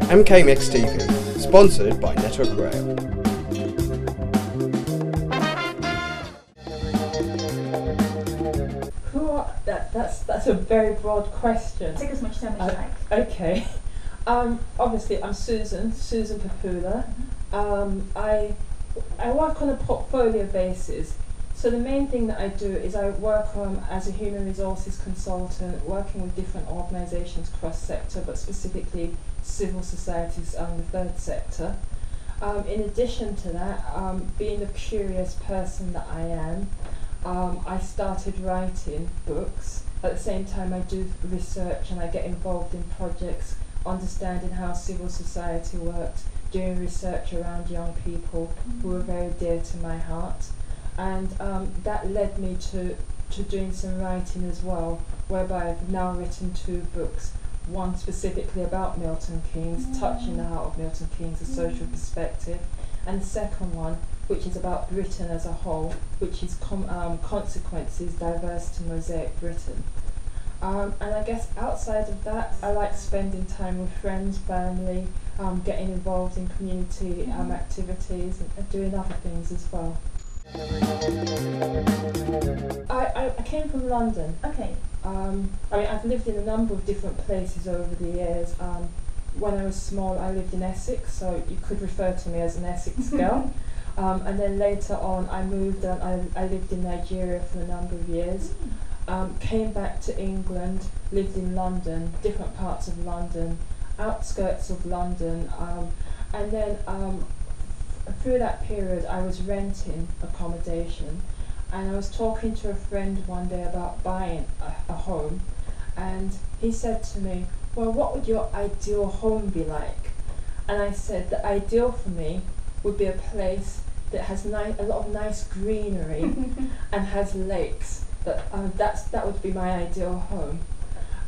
MKMIX TV, sponsored by Network Rail. That's a very broad question. Take as much time as you like. Okay. Obviously, I'm Susan Popoola. I work on a portfolio basis. So the main thing that I do is I work as a human resources consultant, working with different organisations cross-sector, but specifically civil societies and the third sector. In addition to that, being the curious person that I am, I started writing books. At the same time, I do research and I get involved in projects, understanding how civil society works, doing research around young people who are very dear to my heart. And that led me to doing some writing as well, whereby I've now written 2 books, one specifically about Milton Keynes, touching the heart of Milton Keynes, a social perspective, and the second one, which is about Britain as a whole, which is Consequences, Diverse to Mosaic Britain. And I guess outside of that, I like spending time with friends, family, getting involved in community activities and doing other things as well. I came from London. Okay. I mean, I've lived in a number of different places over the years. When I was small, I lived in Essex, so you could refer to me as an Essex girl. And then later on, I moved and I lived in Nigeria for a number of years. Came back to England, lived in London, different parts of London, outskirts of London, and then through that period I was renting accommodation, and I was talking to a friend one day about buying a home, and he said to me, well, what would your ideal home be like? And I said the ideal for me would be a place that has a lot of nice greenery and has lakes. That would be my ideal home.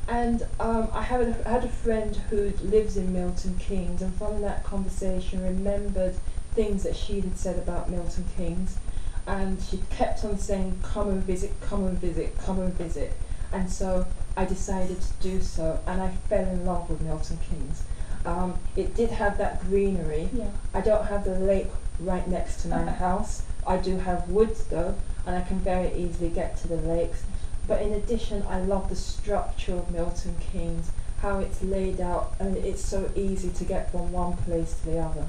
And I had a friend who lives in Milton Keynes, and from that conversation remembered things that she had said about Milton Keynes, and she kept on saying, come and visit, come and visit, come and visit. And so I decided to do so, and I fell in love with Milton Keynes. It did have that greenery. Yeah. I don't have the lake right next to my house. I do have woods though, and I can very easily get to the lakes. But in addition, I love the structure of Milton Keynes, how it's laid out, and it's so easy to get from one place to the other.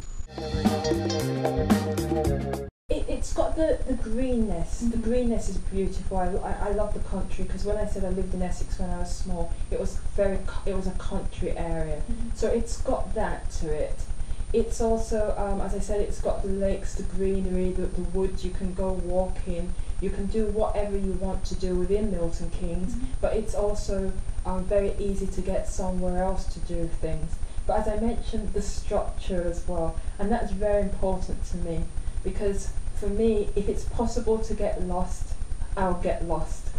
It's got the greenness. The greenness is beautiful. I love the country, because when I said I lived in Essex when I was small, it was a country area. So it's got that to it. It's also, as I said, it's got the lakes, the greenery, the woods. You can go walking. You can do whatever you want to do within Milton Keynes, but it's also very easy to get somewhere else to do things. But as I mentioned, the structure as well, and that's very important to me, because for me, if it's possible to get lost, I'll get lost.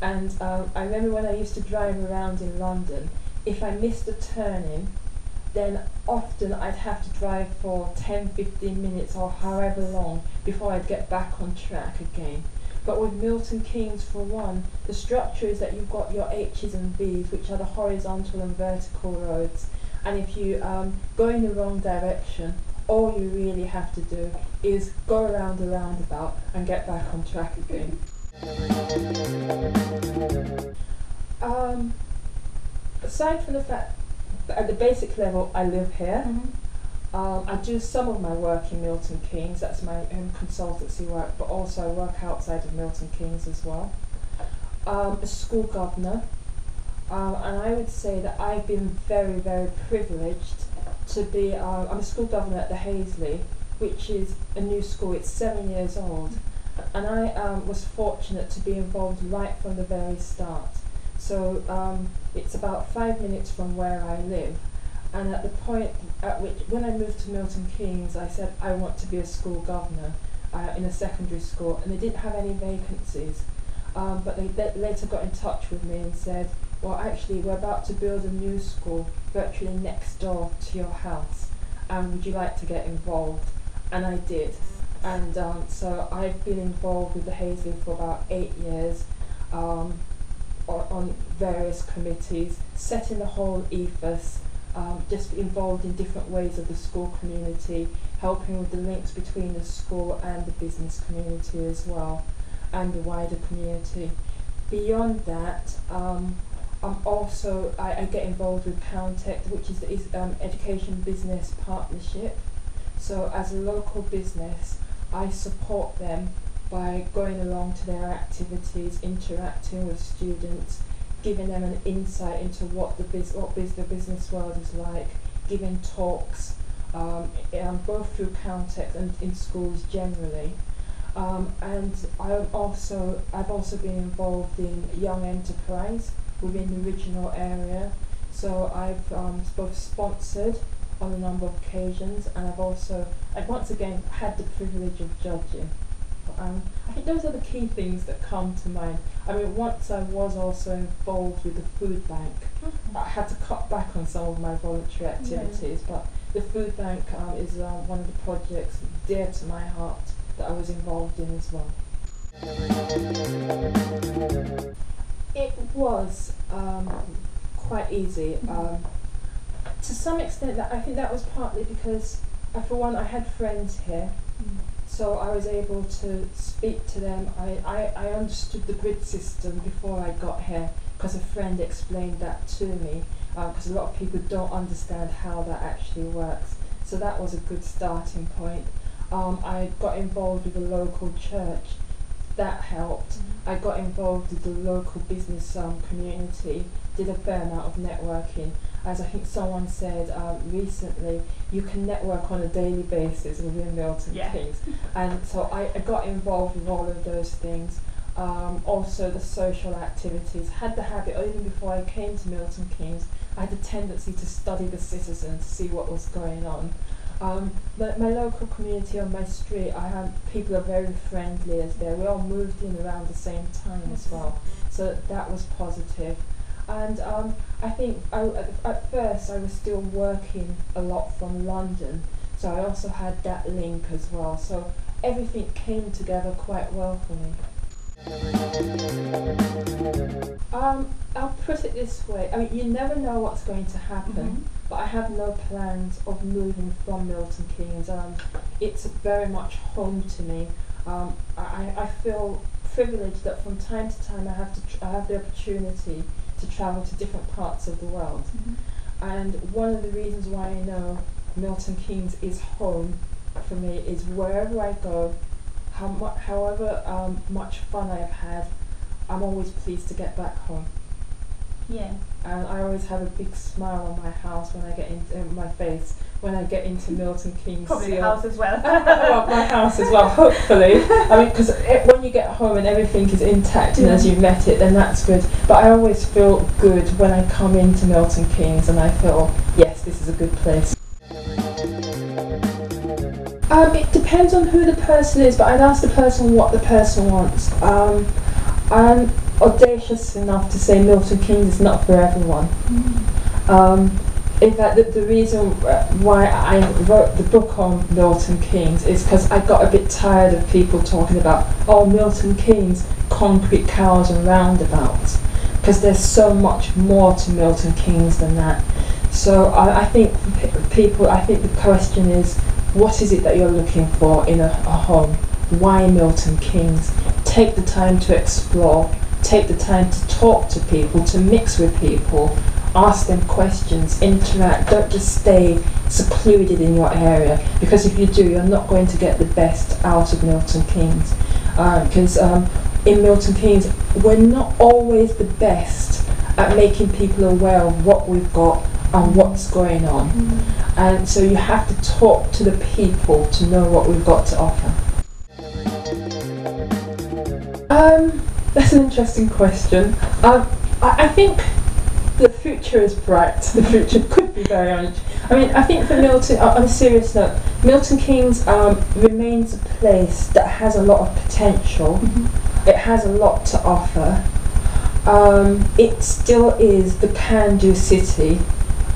And I remember when I used to drive around in London, if I missed a turning, then often I'd have to drive for 10-15 minutes or however long before I'd get back on track again. But with Milton Keynes, for one, the structure is that you've got your H's and V's, which are the horizontal and vertical roads. And if you go in the wrong direction, all you really have to do is go around the roundabout and get back on track again. Aside from the fact that at the basic level I live here, I do some of my work in Milton Keynes, that's my consultancy work, but also I work outside of Milton Keynes as well. A school governor, and I would say that I've been very, very privileged to be, I'm a school governor at the Hazley, which is a new school, it's 7 years old, and I was fortunate to be involved right from the very start. So it's about 5 minutes from where I live. And at the point at which, when I moved to Milton Keynes, I said I want to be a school governor in a secondary school, and they didn't have any vacancies. But they later got in touch with me and said, well, actually, we're about to build a new school virtually next door to your house, and would you like to get involved? And I did. And so I've been involved with the Hazley for about 8 years, on various committees, setting the whole ethos, just involved in different ways of the school community, helping with the links between the school and the business community as well, and the wider community. Beyond that, I get involved with Countech, which is Education Business Partnership. So as a local business, I support them by going along to their activities, interacting with students, giving them an insight into what the business world is like, giving talks, both through Countech and in schools generally. And I've also been involved in Young Enterprise within the regional area. So I've both sponsored on a number of occasions, and I've once again had the privilege of judging. I think those are the key things that come to mind. I mean, once I was also involved with the food bank. I had to cut back on some of my voluntary activities, but the food bank is one of the projects dear to my heart that I was involved in as well. It was quite easy. To some extent, I think that was partly because, for one, I had friends here. So I was able to speak to them. I understood the grid system before I got here because a friend explained that to me, because a lot of people don't understand how that actually works. So that was a good starting point. I got involved with a local church. That helped. I got involved with the local business community, did a fair amount of networking. As I think someone said recently, you can network on a daily basis within Milton Keynes. And so I got involved with all of those things. Also the social activities. Had the habit, even before I came to Milton Keynes, I had the tendency to study the citizens, see what was going on. But my local community on my street, people are very friendly as there. We all moved in around the same time as well. So that was positive. And I think at first I was still working a lot from London, so I also had that link as well. So everything came together quite well for me. I'll put it this way, I mean, you never know what's going to happen, but I have no plans of moving from Milton Keynes. It's very much home to me. I feel privileged that from time to time I have the opportunity to travel to different parts of the world. And one of the reasons why I know Milton Keynes is home for me is wherever I go, however much fun I've had, I'm always pleased to get back home. Yeah. And I always have a big smile on my house when I get into my face when I get into Milton Keynes. Probably the house as well. Well, my house as well, hopefully. I mean, because when you get home and everything is intact and as you've met it, then that's good. But I always feel good when I come into Milton Keynes and I feel, yes, this is a good place. It depends on who the person is, but I'd ask the person what the person wants. I'm audacious enough to say Milton Keynes is not for everyone. In fact, the reason why I wrote the book on Milton Keynes is because I got a bit tired of people talking about, oh, Milton Keynes, concrete cows and roundabouts, because there's so much more to Milton Keynes than that. So I think the question is, what is it that you're looking for in a home? Why Milton Keynes? Take the time to explore, take the time to talk to people, to mix with people, ask them questions, interact. Don't just stay secluded in your area, because if you do, you're not going to get the best out of Milton Keynes. Because in Milton Keynes, we're not always the best at making people aware of what we've got and what's going on. And so you have to talk to the people to know what we've got to offer. That's an interesting question. I think the future is bright. The future could be very orange. I mean, I think for Milton, on a serious note, Milton Keynes remains a place that has a lot of potential. It has a lot to offer. It still is the can-do city.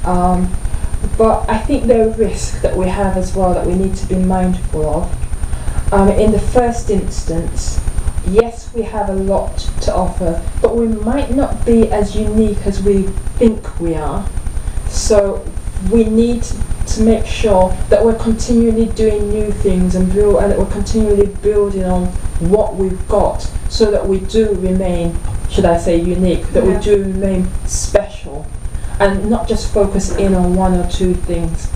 But I think there are risks that we have as well that we need to be mindful of. In the first instance, yes, we have a lot to offer, but we might not be as unique as we think we are. So we need to make sure that we're continually doing new things and that we're continually building on what we've got, so that we do remain, should I say, unique, that we do remain special, and not just focus in on one or two things.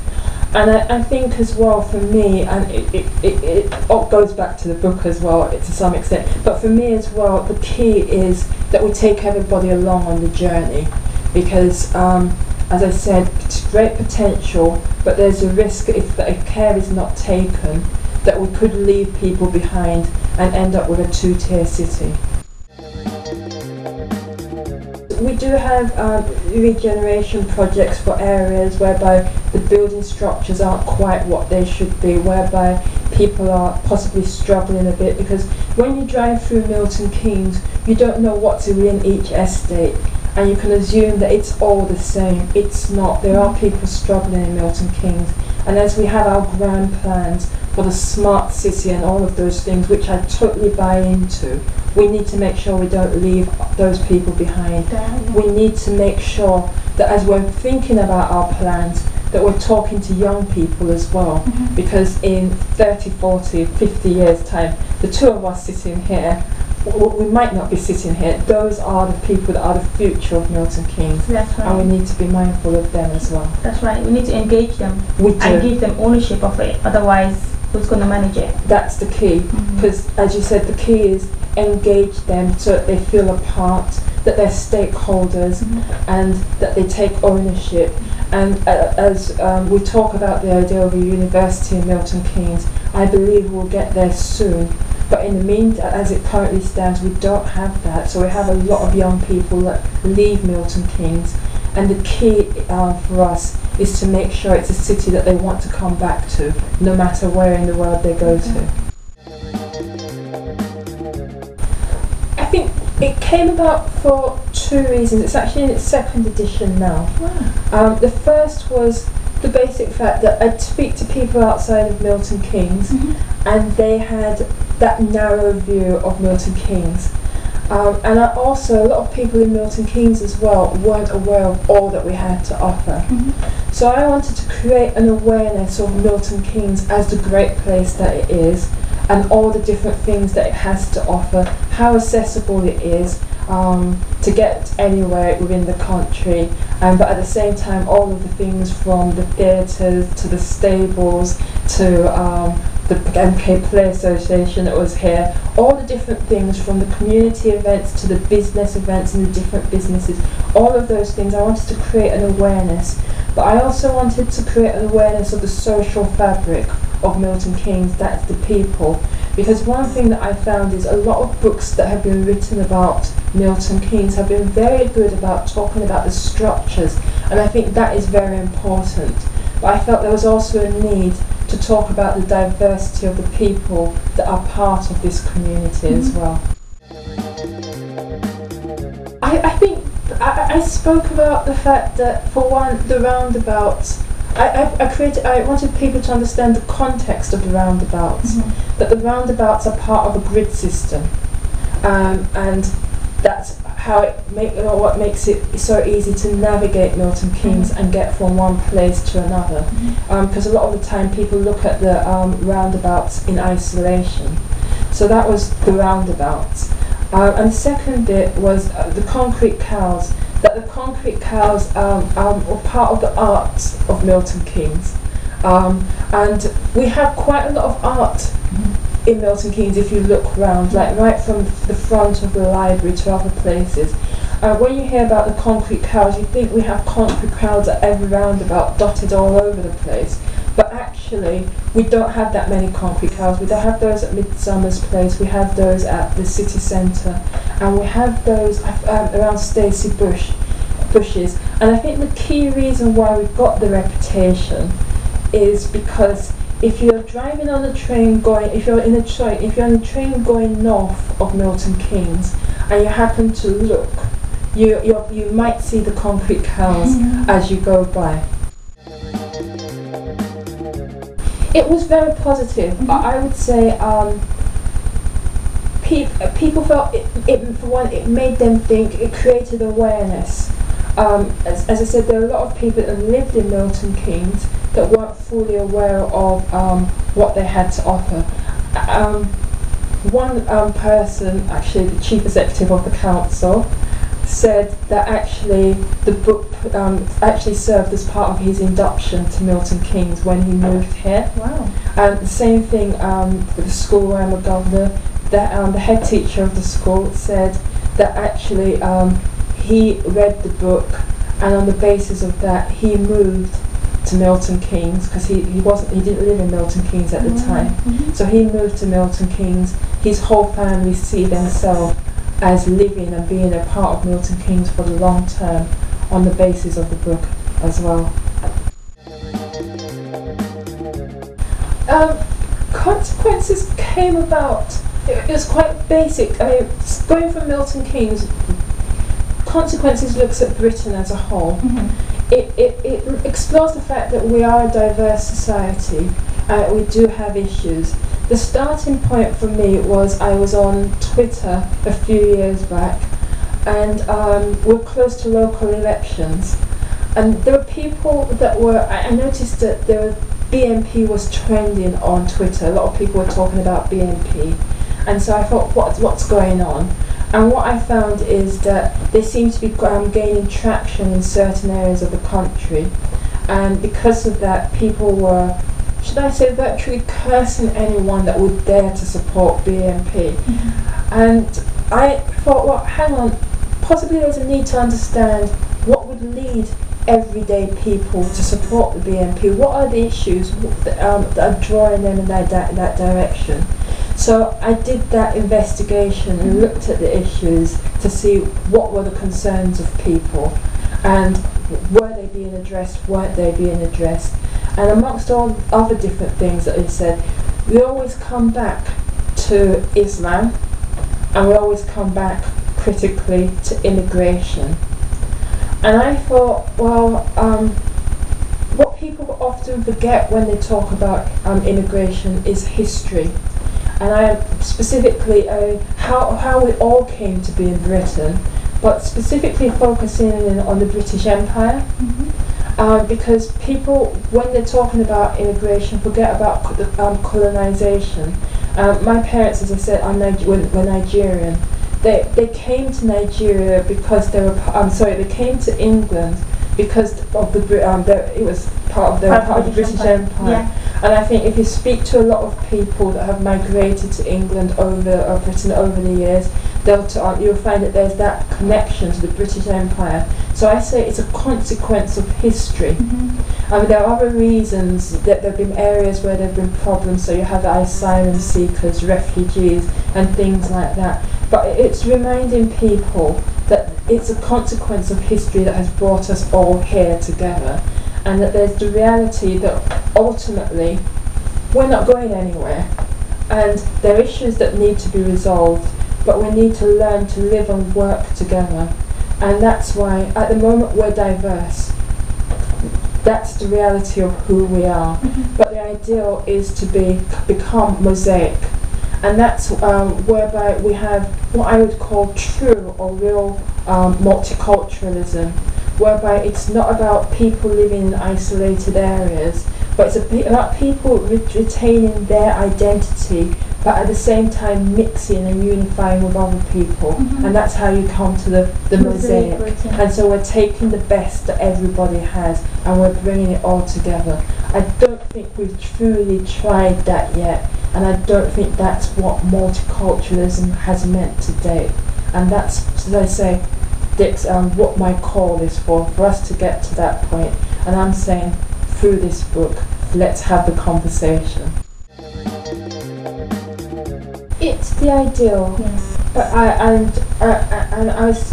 And I think as well, for me, and it all goes back to the book as well to some extent, but for me as well, the key is that we take everybody along on the journey, because as I said, it's great potential, but there's a risk if care is not taken that we could leave people behind and end up with a two-tier city. We do have regeneration projects for areas whereby the building structures aren't quite what they should be, whereby people are possibly struggling a bit, because when you drive through Milton Keynes, you don't know what's in each estate, and you can assume that it's all the same. It's not. There are people struggling in Milton Keynes, and as we have our grand plans for the smart city and all of those things, which I totally buy into, we need to make sure we don't leave those people behind. We need to make sure that as we're thinking about our plans, that we're talking to young people as well, because in 30, 40, 50 years time, the two of us sitting here, we might not be sitting here. Those are the people that are the future of Milton Keynes. That's right. And we need to be mindful of them as well. That's right. We need to engage them. We do. And give them ownership of it. Otherwise, who's going to manage it? That's the key. Because as you said, the key is engage them so that they feel a part, that they're stakeholders, and that they take ownership. And as we talk about the idea of a university in Milton Keynes, I believe we'll get there soon. But in the meantime, as it currently stands, we don't have that. So we have a lot of young people that leave Milton Keynes. And the key for us is to make sure it's a city that they want to come back to, no matter where in the world they go to. I think it came about for two reasons. It's actually in its second edition now. The first was the basic fact that I'd speak to people outside of Milton Keynes, and they had that narrow view of Milton Keynes. And a lot of people in Milton Keynes as well weren't aware of all that we had to offer. So I wanted to create an awareness of Milton Keynes as the great place that it is, and all the different things that it has to offer, how accessible it is to get anywhere within the country, but at the same time all of the things from the theatres to the stables to the MK Play Association that was here, all the different things from the community events to the business events and the different businesses, all of those things. I wanted to create an awareness, but I also wanted to create an awareness of the social fabric of Milton Keynes, that's the people. Because one thing that I found is a lot of books that have been written about Milton Keynes have been very good about talking about the structures, and I think that is very important. But I felt there was also a need to talk about the diversity of the people that are part of this community as well. I think I spoke about the fact that, for one, the roundabouts, I wanted people to understand the context of the roundabouts, that the roundabouts are part of a grid system, and that's how what makes it so easy to navigate Milton Keynes and get from one place to another. Because a lot of the time people look at the roundabouts in isolation. So that was the roundabouts. And the second bit was the concrete cows. That the concrete cows are part of the art of Milton Keynes. And we have quite a lot of art in Milton Keynes if you look round, like right from the front of the library to other places. When you hear about the concrete cows, you think we have concrete cows at every roundabout, dotted all over the place. But actually, we don't have that many concrete cows. We don't have those at Midsummer's Place, we have those at the city centre, and we have those around Stacey Bushes. And I think the key reason why we've got the reputation is because if you're driving on a train going, if you're on a train going north of Milton Keynes, and you happen to look, you might see the concrete cows as you go by. It was very positive. I would say people felt it, for one, it made them think, it created awareness. as I said, there are a lot of people that lived in Milton Keynes that weren't fully aware of what they had to offer. One person, actually the chief executive of the council, said that actually the book actually served as part of his induction to Milton Keynes when he moved here. Wow. And the same thing with the school where I'm a governor, that the head teacher of the school said that actually he read the book, and on the basis of that he moved to Milton Keynes, because he didn't live in Milton Keynes at the time. So he moved to Milton Keynes. His whole family see themselves as living and being a part of Milton Keynes for the long term on the basis of the book as well. Consequences came about, it was quite basic. I mean, going from Milton Keynes, Consequences looks at Britain as a whole. It explores the fact that we are a diverse society, we do have issues. The starting point for me was I was on Twitter a few years back, and we're close to local elections, and there were people that were, I noticed that BNP was trending on Twitter. A lot of people were talking about BNP, and so I thought, what's going on? And what I found is that they seem to be gaining traction in certain areas of the country, and because of that, people were, should I say, virtually cursing anyone that would dare to support BNP. And I thought, well, hang on, possibly there's a need to understand what would lead everyday people to support the BNP. What are the issues that are drawing them in that direction? So I did that investigation and looked at the issues to see what were the concerns of people, and were they being addressed, weren't they being addressed. And amongst all other different things that they said, we always come back to Islam, and we always come back critically to immigration. And I thought, well, what people often forget when they talk about immigration is history. And I specifically how we all came to be in Britain, but specifically focusing on the British Empire. Because people, when they're talking about immigration, forget about colonisation. My parents, as I said, were Nigerian. They came to Nigeria because they were. They came to England because of it was part of the British Empire. Yeah. And I think if you speak to a lot of people that have migrated to England or Britain over the years, you'll find that there's that connection to the British Empire. So I say it's a consequence of history. There are other reasons that there have been areas where there have been problems, so you have the asylum seekers, refugees, and things like that. But it's reminding people that it's a consequence of history that has brought us all here together, and that there's the reality that ultimately we're not going anywhere, and there are issues that need to be resolved, but we need to learn to live and work together. And that's why at the moment we're diverse. That's the reality of who we are. But the ideal is to become mosaic. And that's whereby we have what I would call true or real multiculturalism, whereby it's not about people living in isolated areas, but it's about people retaining their identity, but at the same time mixing and unifying with other people. And that's how you come to the mosaic. And so we're taking the best that everybody has and we're bringing it all together. I don't think we've truly tried that yet, and I don't think that's what multiculturalism has meant to date. And that's, as I say, what my call is for us to get to that point. And I'm saying, through this book, let's have the conversation. It's the ideal, but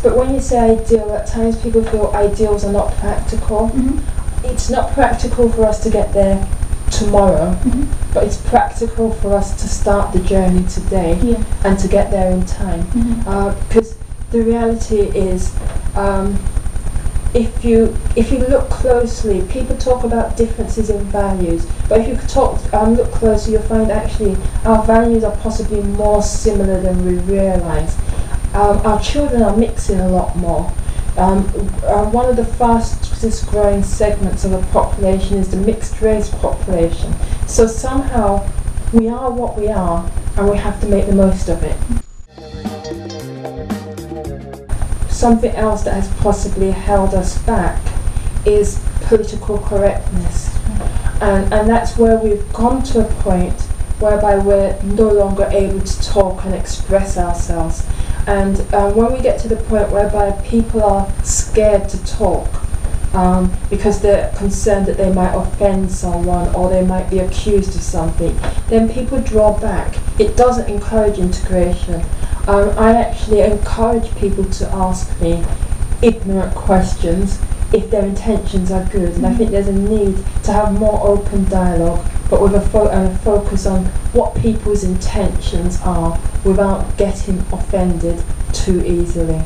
but when you say ideal, at times people feel ideals are not practical. It's not practical for us to get there tomorrow, but it's practical for us to start the journey today and to get there in time. Because the reality is, if you look closely, people talk about differences in values, but if you look closely, you'll find actually our values are possibly more similar than we realise. Our children are mixing a lot more. One of the fastest growing segments of the population is the mixed race population. So somehow we are what we are and we have to make the most of it. Something else that has possibly held us back is political correctness. And that's where we've gone to a point whereby we're no longer able to talk and express ourselves. And when we get to the point whereby people are scared to talk because they're concerned that they might offend someone or they might be accused of something, then people draw back. It doesn't encourage integration. I actually encourage people to ask me ignorant questions if their intentions are good, and I think there's a need to have more open dialogue, but with a focus on what people's intentions are without getting offended too easily.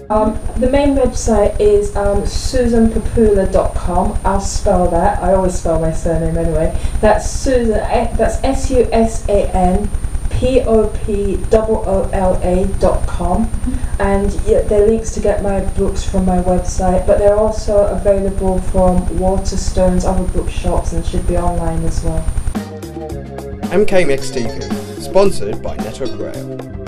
The main website is susanpopoola.com. I'll spell that. I always spell my surname anyway. That's Susan. That's SUSANPOPOOLA.com, and there are links to get my books from my website, but they're also available from Waterstones, other bookshops, and should be online as well. MKMIX TV, sponsored by Network Rail.